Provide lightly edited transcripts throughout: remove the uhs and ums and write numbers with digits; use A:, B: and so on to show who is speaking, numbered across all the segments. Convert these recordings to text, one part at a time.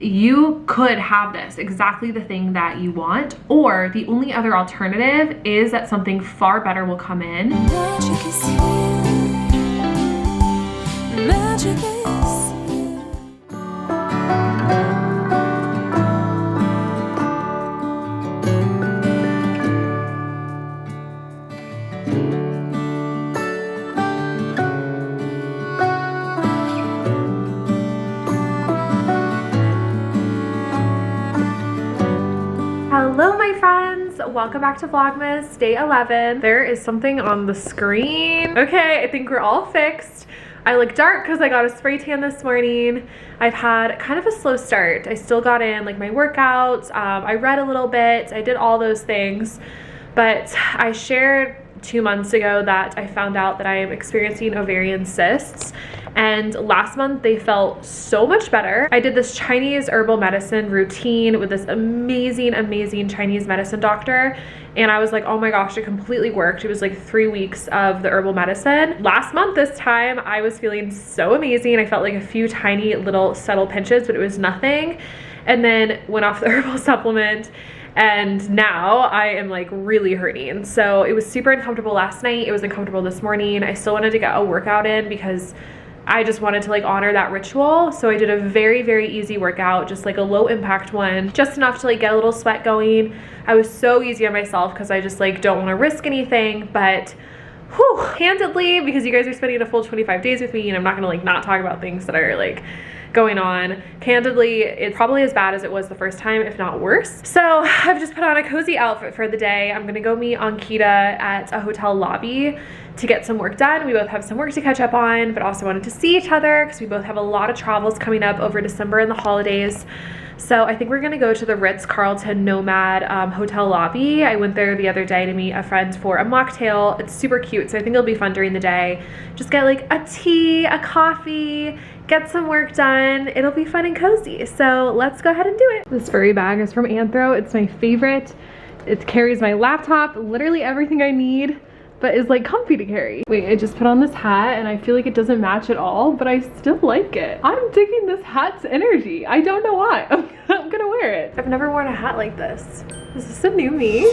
A: You could have this, exactly the thing that you want, or the only other alternative is that something far better will come in.
B: Magic is here. Magic is here.
A: Hello my friends, welcome back to Vlogmas day 11. There is something on the screen. Okay, I think we're all fixed. I look dark because I got a spray tan this morning. I've had kind of a slow start. I still got in like my workouts. I read a little bit. I did all those things, but I shared 2 months ago that I found out that I am experiencing ovarian cysts, and last month they felt so much better. I did this Chinese herbal medicine routine with this amazing Chinese medicine doctor, and I was like, oh my gosh, it completely worked. It was like 3 weeks of the herbal medicine. Last month this time I was feeling so amazing. I felt like a few tiny little subtle pinches, but it was nothing, and then went off the herbal supplement, and now I am like really hurting. So it was super uncomfortable last night. It was uncomfortable this morning. I still wanted to get a workout in because I just wanted to like honor that ritual. So I did a very easy workout, just like a low impact one, just enough to like get a little sweat going. I was so easy on myself because I just like don't want to risk anything, but whew, candidly, because you guys are spending a full 25 days with me and I'm not gonna like not talk about things that are like going on. Candidly, it's probably as bad as it was the first time, if not worse. So I've just put on a cozy outfit for the day. I'm gonna go meet Ankita at a hotel lobby to get some work done. We both have some work to catch up on, but also wanted to see each other because we both have a lot of travels coming up over December and the holidays. So I think we're gonna go to the Ritz-Carlton Nomad hotel lobby. I went there the other day to meet a friend for a mocktail. It's super cute, so I think it'll be fun during the day. Just get like a tea, a coffee, get some work done. It'll be fun and cozy. So let's go ahead and do it. This furry bag is from Anthro. It's my favorite. It carries my laptop, literally everything I need, but is like comfy to carry. Wait, I just put on this hat and I feel like it doesn't match at all, but I still like it. I'm digging this hat's energy. I don't know why. I'm gonna wear it. I've never worn a hat like this. Is this a new me?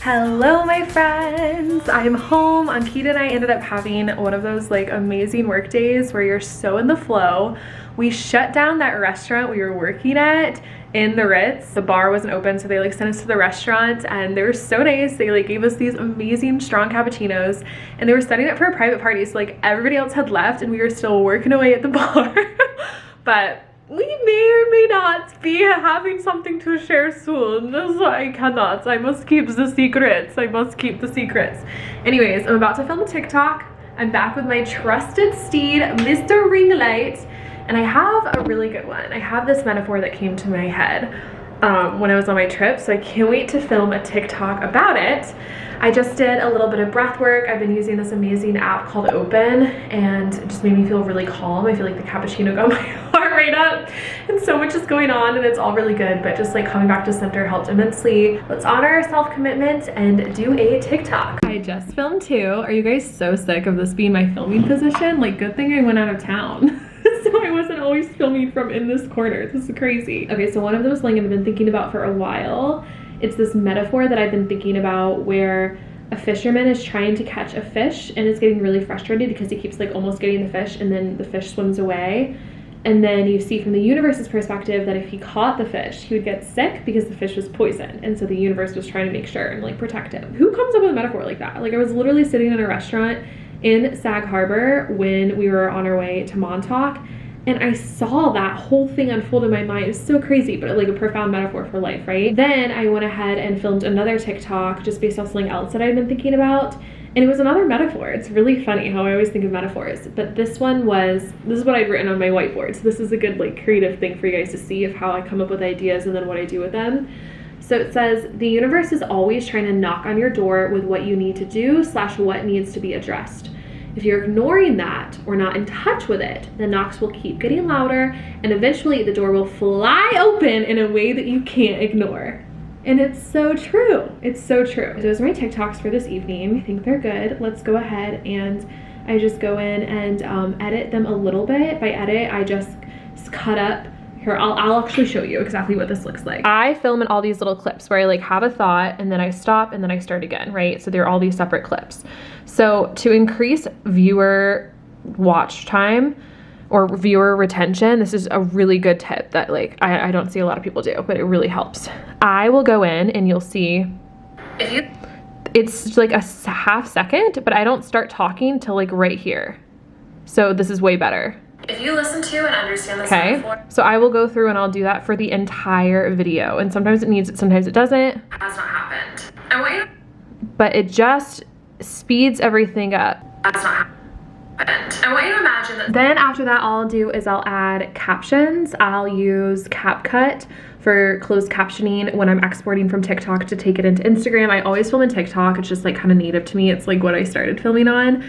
A: Hello my friends, I'm home. Ankita and I ended up having one of those like amazing work days where you're so in the flow. We shut down that restaurant we were working at in the Ritz. The bar wasn't open, so they like sent us to the restaurant, and they were so nice. They like gave us these amazing strong cappuccinos, and they were setting up for a private party, so like everybody else had left and we were still working away at the bar. But we may or may not be having something to share soon, so I cannot. I must keep the secrets. I must keep the secrets. Anyways, I'm about to film a TikTok. I'm back with my trusted steed, Mr. Ring Light, and I have a really good one. I have this metaphor that came to my head when I was on my trip, so I can't wait to film a TikTok about it. I just did a little bit of breath work. I've been using this amazing app called Open, and it just made me feel really calm. I feel like the cappuccino got my heart rate up, and so much is going on, and it's all really good, but just like coming back to center helped immensely. Let's honor our self-commitment and do a TikTok. I just filmed 2. Are you guys so sick of this being my filming position? Like, good thing I went out of town. So I wasn't always filming from in this corner. This is crazy. Okay, so one of them was something I've been thinking about for a while. It's this metaphor that I've been thinking about where a fisherman is trying to catch a fish and is getting really frustrated because he keeps like almost getting the fish and then the fish swims away. And then you see from the universe's perspective that if he caught the fish, he would get sick because the fish was poisoned. And so the universe was trying to make sure and like protect him. Who comes up with a metaphor like that? Like, I was literally sitting in a restaurant in Sag Harbor when we were on our way to Montauk, and I saw that whole thing unfold in my mind. It was so crazy, but like a profound metaphor for life, right? Then I went ahead and filmed another TikTok just based off something else that I'd been thinking about, and it was another metaphor. It's really funny how I always think of metaphors, but this one was, this is what I'd written on my whiteboard, so this is a good like creative thing for you guys to see of how I come up with ideas and then what I do with them. So it says, the universe is always trying to knock on your door with what you need to do / what needs to be addressed. If you're ignoring that or not in touch with it, the knocks will keep getting louder and eventually the door will fly open in a way that you can't ignore. And it's so true. It's so true. Those are my TikToks for this evening. I think they're good. Let's go ahead and I just go in and edit them a little bit. By edit, I just cut up. Here, I'll actually show you exactly what this looks like. I film in all these little clips where I like have a thought and then I stop and then I start again, right? So they're all these separate clips. So to increase viewer watch time or viewer retention, this is a really good tip that like I don't see a lot of people do, but it really helps. I will go in and you'll see it's like a half second, but I don't start talking till like right here. So this is way better.
C: If you listen to and understand this
A: metaphor, so I will go through and I'll do that for the entire video. And sometimes it needs it, sometimes it doesn't.
C: Has not happened. I want you to,
A: but it just speeds everything up.
C: has not happened. I want you to imagine that.
A: Then after that, all I'll do is I'll add captions. I'll use CapCut for closed captioning when I'm exporting from TikTok to take it into Instagram. I always film in TikTok. It's just like kind of native to me. It's like what I started filming on.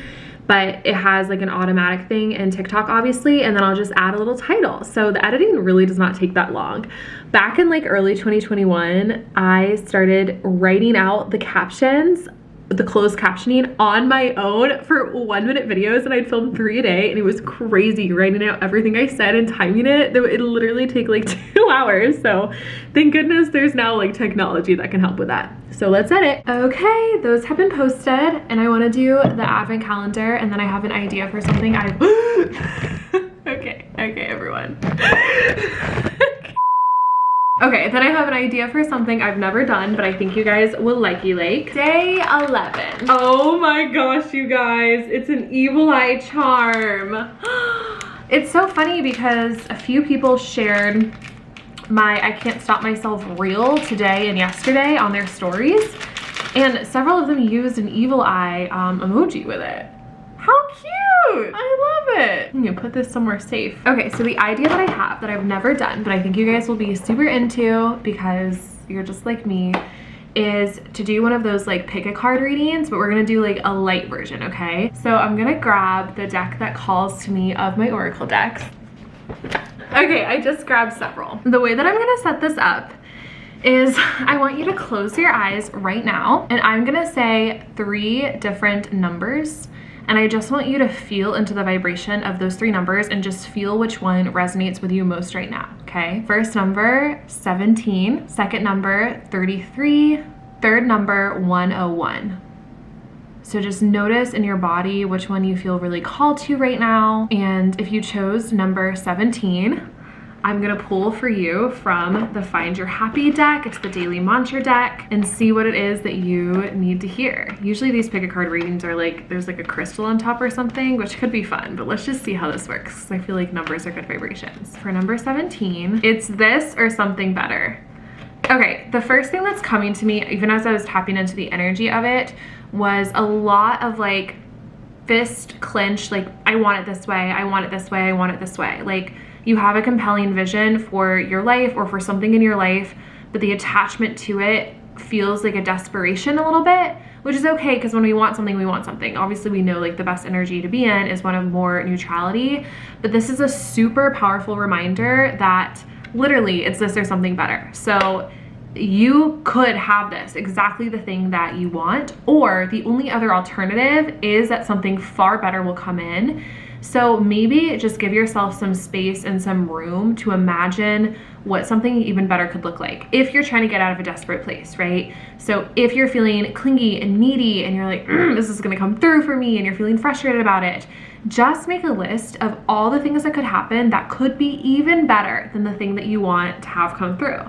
A: But it has like an automatic thing in TikTok obviously, and then I'll just add a little title. So the editing really does not take that long. Back in like early 2021, I started writing out the captions, the closed captioning on my own for 1-minute videos, and I'd film 3 a day, and it was crazy writing out everything I said and timing it. It literally take like 2 hours. So thank goodness there's now like technology that can help with that. So let's edit. Okay, those have been posted, and I want to do the advent calendar, and then I have an idea for something I okay everyone. Okay, then I have an idea for something I've never done, but I think you guys will like. Day 11. Oh my gosh, you guys, it's an evil eye charm. It's so funny because a few people shared my I can't stop myself reel today and yesterday on their stories, and several of them used an evil eye emoji with it. How cute! I love it. I'm gonna put this somewhere safe. Okay, so the idea that I have that I've never done, but I think you guys will be super into because you're just like me, is to do one of those like pick a card readings, but we're gonna do like a light version, okay? So I'm gonna grab the deck that calls to me of my Oracle decks. Okay, I just grabbed several. The way that I'm gonna set this up is I want you to close your eyes right now, and I'm gonna say 3 different numbers, and I just want you to feel into the vibration of those 3 numbers and just feel which one resonates with you most right now, okay? First number, 17. Second number, 33. Third number, 101. So just notice in your body which one you feel really called to right now. And if you chose number 17, I'm gonna pull for you from the Find Your Happy deck. It's the daily mantra deck, and see what it is that you need to hear. Usually these pick a card readings are like, there's like a crystal on top or something, which could be fun, but let's just see how this works, because I feel like numbers are good vibrations. For number 17, it's this or something better. Okay, the first thing that's coming to me, even as I was tapping into the energy of it, was a lot of like fist clench, like I want it this way, I want it this way, I want it this way. Like you have a compelling vision for your life or for something in your life, but the attachment to it feels like a desperation a little bit, which is okay, because when we want something, we want something. Obviously we know like the best energy to be in is one of more neutrality, but this is a super powerful reminder that literally it's this or something better. So you could have this, exactly the thing that you want, or the only other alternative is that something far better will come in. So maybe just give yourself some space and some room to imagine what something even better could look like if you're trying to get out of a desperate place, right? So if you're feeling clingy and needy and you're like, this is gonna come through for me, and you're feeling frustrated about it, just make a list of all the things that could happen that could be even better than the thing that you want to have come through.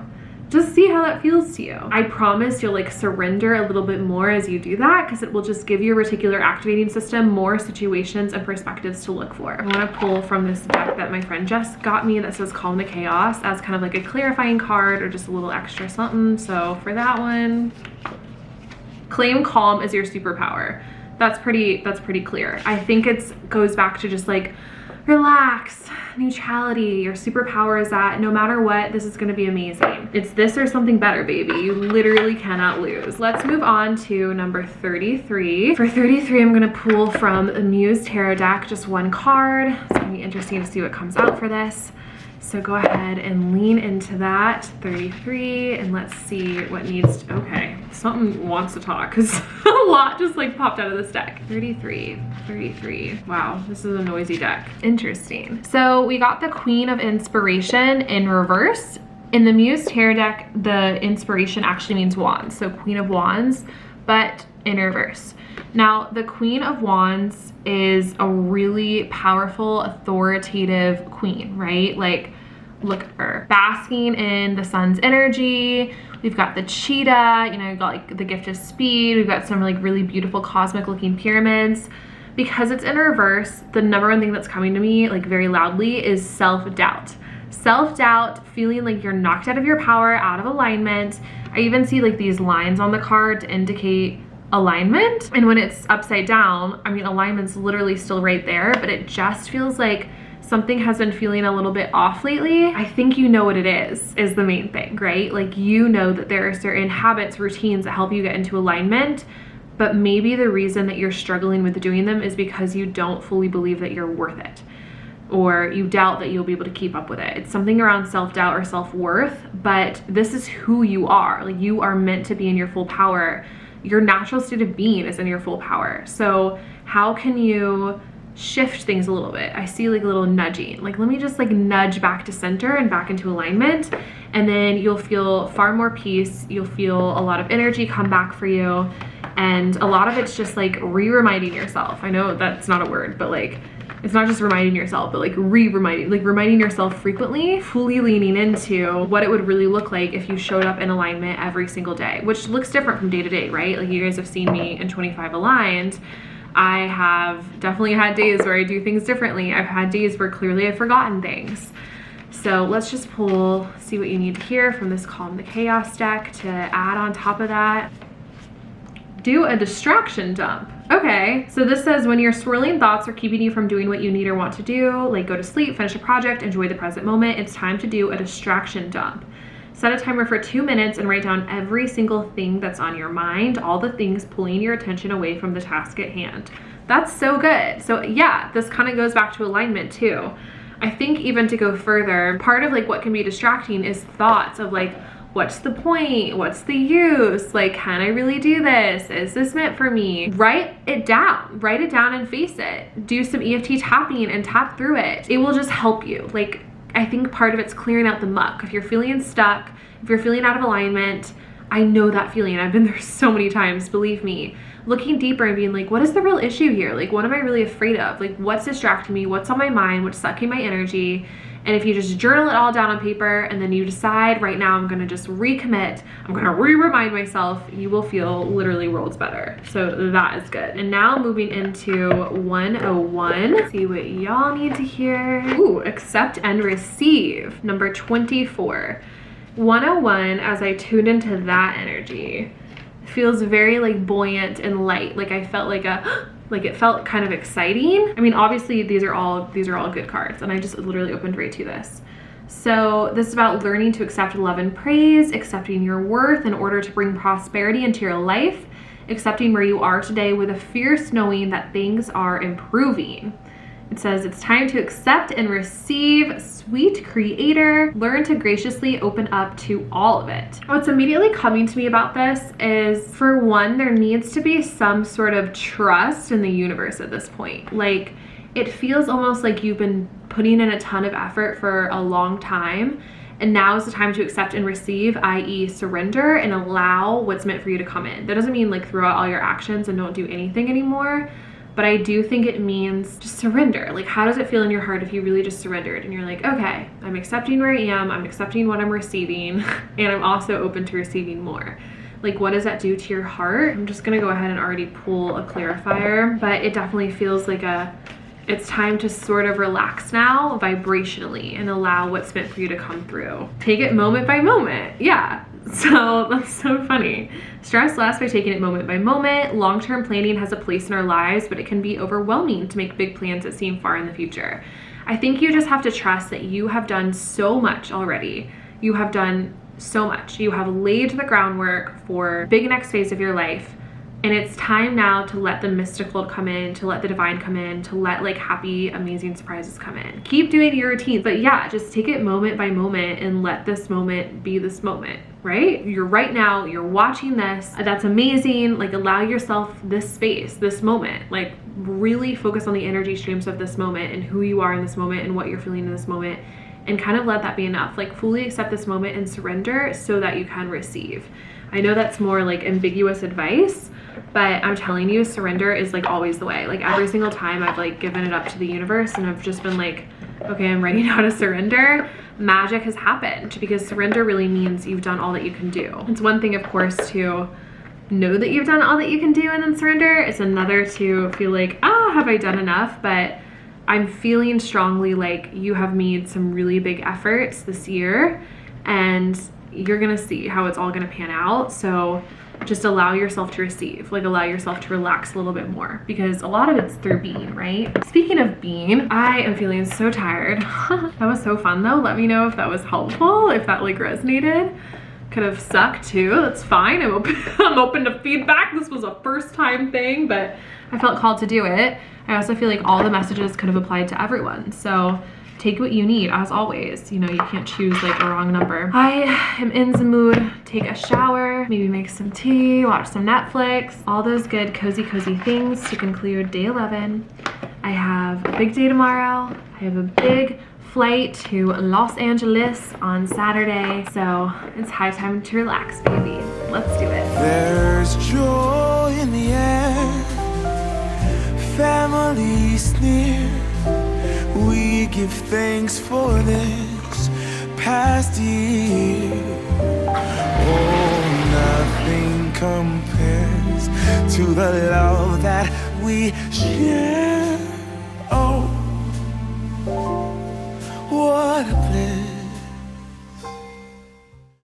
A: Just see how that feels to you. I promise you'll like surrender a little bit more as you do that, because it will just give your reticular activating system more situations and perspectives to look for. I want to pull from this deck that my friend Jess got me that says Calm the Chaos as kind of like a clarifying card or just a little extra something. So for that one, claim calm as your superpower. That's pretty clear. I think it goes back to just like relax, neutrality. Your superpower is that no matter what, this is gonna be amazing. It's this or something better, baby. You literally cannot lose. Let's move on to number 33. For 33, I'm gonna pull from the Muse Tarot deck, just one card. It's gonna be interesting to see what comes out for this. So go ahead and lean into that, 33, and let's see what needs to, okay, something wants to talk because a lot just like popped out of this deck. 33. Wow, this is a noisy deck. Interesting. So we got the Queen of Inspiration in reverse. In the Muse Tarot deck, the inspiration actually means wands, so Queen of Wands, but in reverse. Now, the Queen of Wands is a really powerful, authoritative queen, right? Like, look at her, basking in the sun's energy. We've got the cheetah, you know, we've got like the gift of speed. We've got some like really beautiful cosmic looking pyramids. Because it's in reverse, the number one thing that's coming to me like very loudly is self-doubt. Self-doubt, feeling like you're knocked out of your power, out of alignment. I even see like these lines on the card to indicate alignment. And when it's upside down, I mean, alignment's literally still right there, but it just feels like something has been feeling a little bit off lately. I think you know what it is the main thing, right? Like, you know that there are certain habits, routines that help you get into alignment, but maybe the reason that you're struggling with doing them is because you don't fully believe that you're worth it, or you doubt that you'll be able to keep up with it. It's something around self-doubt or self-worth, but this is who you are. Like, you are meant to be in your full power. Your natural state of being is in your full power. So how can you shift things a little bit? I see like a little nudging, like let me just like nudge back to center and back into alignment, and then you'll feel far more peace. You'll feel a lot of energy come back for you, and a lot of it's just like reminding yourself. I know that's not a word, but like it's not just reminding yourself, but like reminding yourself frequently, fully leaning into what it would really look like if you showed up in alignment every single day, which looks different from day to day, right? Like, you guys have seen me in 25 Aligned. I have definitely had days where I do things differently. I've had days where clearly I've forgotten things. So let's just pull, see what you need to hear from this Calm the Chaos deck to add on top of that. Do a distraction dump. Okay, so this says when your swirling thoughts are keeping you from doing what you need or want to do, like go to sleep, finish a project, enjoy the present moment, it's time to do a distraction dump. Set a timer for 2 minutes and write down every single thing that's on your mind, all the things pulling your attention away from the task at hand. That's so good. So yeah, this kind of goes back to alignment too. I think even to go further, part of like what can be distracting is thoughts of like, what's the point? What's the use? Like, can I really do this? Is this meant for me? Write it down and face it. Do some EFT tapping and tap through it. It will just help you. Like, I think part of it's clearing out the muck. If you're feeling stuck, if you're feeling out of alignment, I know that feeling. I've been there so many times, believe me. Looking deeper and being like, what is the real issue here? Like, what am I really afraid of? Like, what's distracting me? What's on my mind? What's sucking my energy? And if you just journal it all down on paper and then you decide right now, I'm gonna just recommit, I'm gonna re-remind myself, you will feel literally worlds better. So that is good. And now moving into 101, see what y'all need to hear. Ooh, accept and receive, number 24. 101, as I tuned into that energy, feels very like buoyant and light. Like I felt like it felt kind of exciting. I mean, obviously these are all good cards, and I just literally opened right to this. So this is about learning to accept love and praise, accepting your worth in order to bring prosperity into your life, accepting where you are today with a fierce knowing that things are improving. It says it's time to accept and receive, sweet creator. Learn to graciously open up to all of it. What's immediately coming to me about this is, for one, there needs to be some sort of trust in the universe at this point. Like, it feels almost like you've been putting in a ton of effort for a long time, and now is the time to accept and receive, i.e. surrender and allow what's meant for you to come in. That doesn't mean like throw out all your actions and don't do anything anymore. But I do think it means just surrender. Like, how does it feel in your heart if you really just surrendered and you're like, okay, I'm accepting where I am, I'm accepting what I'm receiving, and I'm also open to receiving more. Like, what does that do to your heart? I'm just gonna go ahead and already pull a clarifier, but it definitely feels like it's time to sort of relax now vibrationally and allow what's meant for you to come through. Take it moment by moment. Yeah. So that's so funny. Stress less by taking it moment by moment. Long-term planning has a place in our lives, but it can be overwhelming to make big plans that seem far in the future. I think you just have to trust that you have done so much already. You have done so much. You have laid the groundwork for big next phase of your life. And it's time now to let the mystical come in, to let the divine come in, to let like happy, amazing surprises come in. Keep doing your routines, but yeah, just take it moment by moment and let this moment be this moment, right? You're right now, you're watching this. That's amazing. Like allow yourself this space, this moment. Like really focus on the energy streams of this moment and who you are in this moment and what you're feeling in this moment. And kind of let that be enough. Like fully accept this moment and surrender so that you can receive. I know that's more like ambiguous advice, but I'm telling you, surrender is like always the way. Like every single time I've like given it up to the universe and I've just been like, okay, I'm ready now to surrender, magic has happened, because surrender really means you've done all that you can do. It's one thing, of course, to know that you've done all that you can do and then surrender. It's another to feel like, oh, have I done enough? But I'm feeling strongly like you have made some really big efforts this year and you're gonna see how it's all gonna pan out. So just allow yourself to receive, like allow yourself to relax a little bit more, because a lot of it's through being, right? Speaking of being, I am feeling so tired. That was so fun though. Let me know if that was helpful, if that like resonated. Could have sucked too, that's fine. I'm open to feedback. This was a first time thing, but I felt called to do it. I also feel like all the messages could have applied to everyone. So take what you need, as always. You know, you can't choose like a wrong number. I am in the mood. Take a shower, maybe make some tea, watch some Netflix, all those good cozy things to conclude day 11. I have a big day tomorrow. I have a big flight to Los Angeles on Saturday. So it's high time to relax, baby. Let's do it.
D: There's joy in the air, family's near. We give thanks for this past year. Oh, nothing compares to the love that we share.